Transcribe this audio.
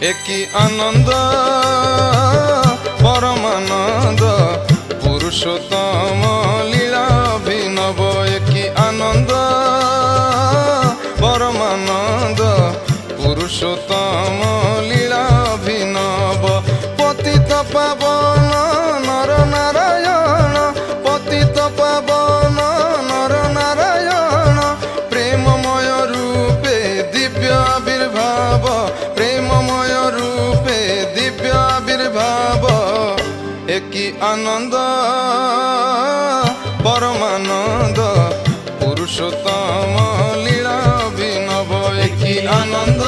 একই আনন্দ পরমানন্দ পুরুষোত্তম লীলা অভিনব। একই আনন্দ পরমানন্দ পুরুষোত্তম লীলা অভিনব। পতিত পাবন নর নারায়ণ, পতিত পাবন নর নারায়ণ, প্রেমময় রূপে দিব্য আবির্ভাব, প্রেমময় রূপে দিব্য আবির্ভাব। একই আনন্দ পরমানন্দ পুরুষোত্তম লীলা অভিনব। একই আনন্দ